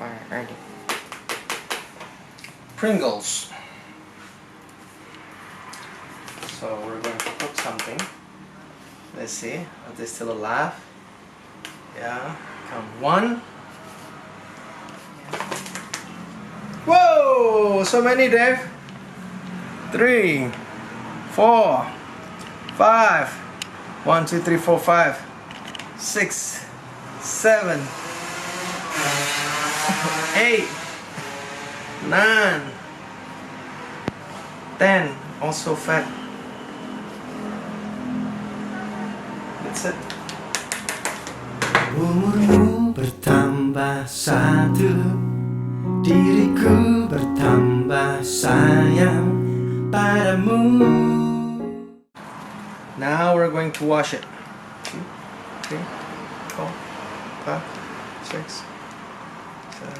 Alright. Pringles. So we're going to cook something. Let's see. Are they still alive? Yeah. Count 1. Whoa! So many, Dave. 3, 4, 5. 1, 2, 3, 4, 5, 6, 7, 8, 9, 10. Also fat. That's it. Umurmu bertambah 1, diriku bertambah sayang padamu. Now we're going to wash it. 2, 3, 4, 5, 6, 7,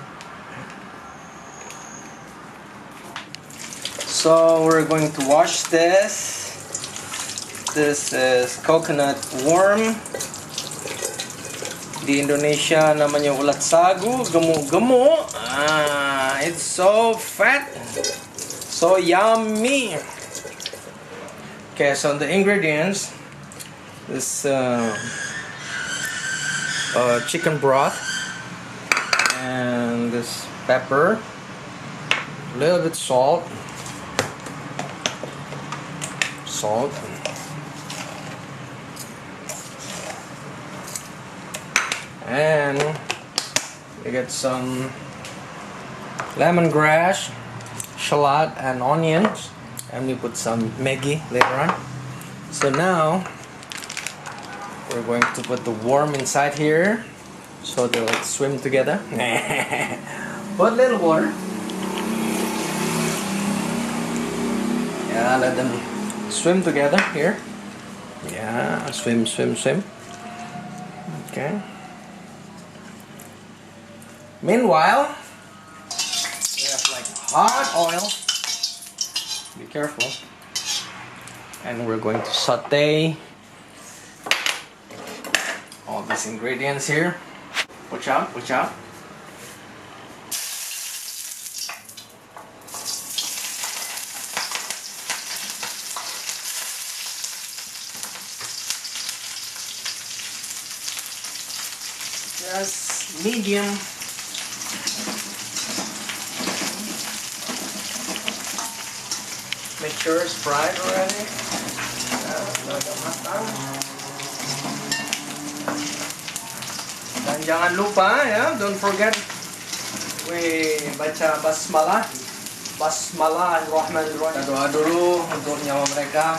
8. So we're going to wash this. This is coconut worm. Di Indonesia namanya ulat sagu, gemuk-gemuk. It's so fat, so yummy. Okay, so the ingredients: this chicken broth, and this pepper, a little bit salt, and we get some lemongrass, shallot, and onions. And we put some Maggi later on. So now we're going to put the worm inside here so they'll like swim together. Put a little water. Yeah, let them swim together here. Yeah, swim. Okay. Meanwhile, we have like hot oil. Be careful. And we're going to saute all these ingredients here. Watch out. Just medium. Make sure it's fried already. Dan jangan lupa ya, don't forget we baca basmalah. Bismillahirrahmanirrahim. Doa dulu untuk nyawa mereka.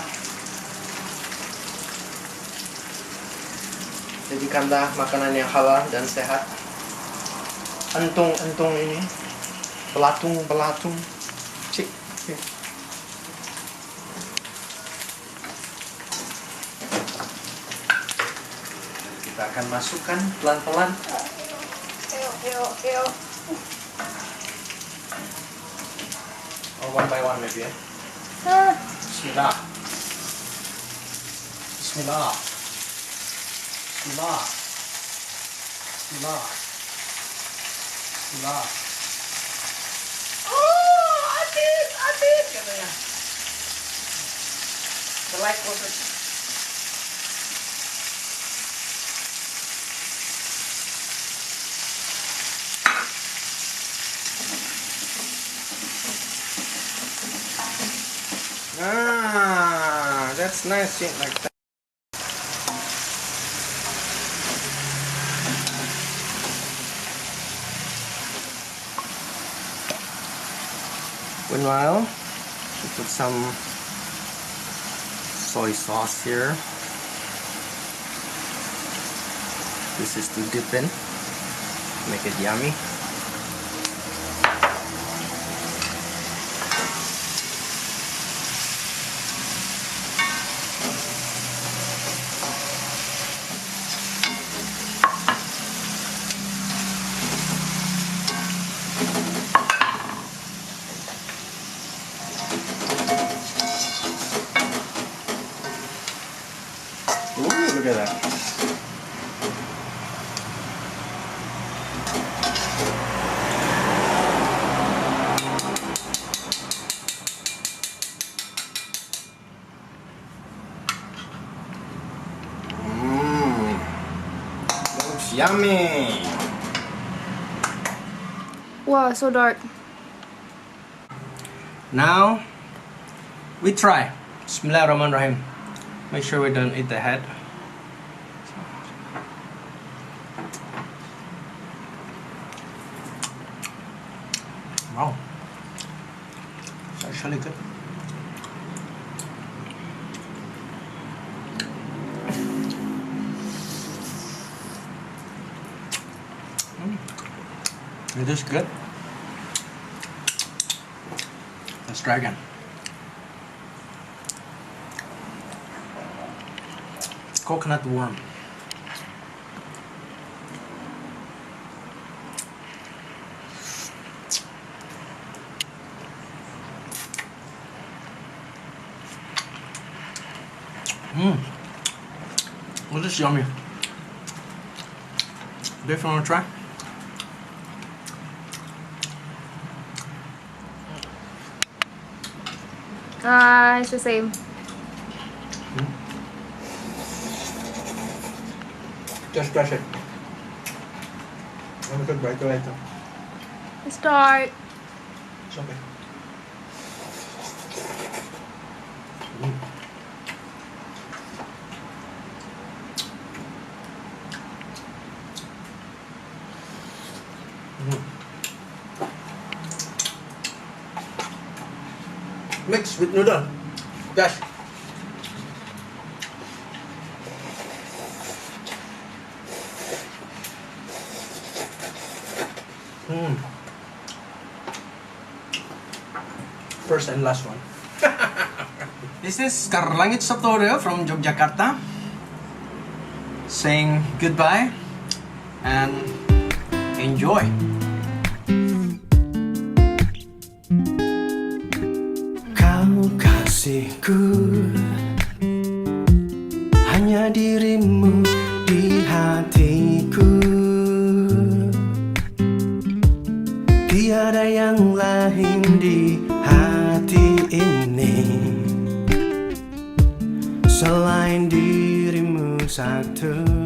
Jadikanlah makanan yang halal dan sehat. Entung ini. Belatung. Cik. Kita akan masukkan pelan-pelan. Or one by one maybe ya. Bismillah. Oh, adit katanya. Selek proses. That's nice, like that. Meanwhile, we put some soy sauce here. This is to dip in, make it yummy. Look at that. yummy. Wow, so dark. Now we try. Bismillahirrahmanirrahim. Make sure we don't eat the head. Wow, it's actually good. It is good. Let's try again. Coconut worm. Well, this is yummy. Definitely want to try. It's the same. Just brush it. I'm gonna break it later. It's dark. It's okay. Mix with noodle. Dash. First and last one. This is Karlangit Saptorio from Yogyakarta saying goodbye and enjoy. Kau kasihku, hanya dirimu di hatiku. Tiada yang lain di hati ini selain dirimu satu.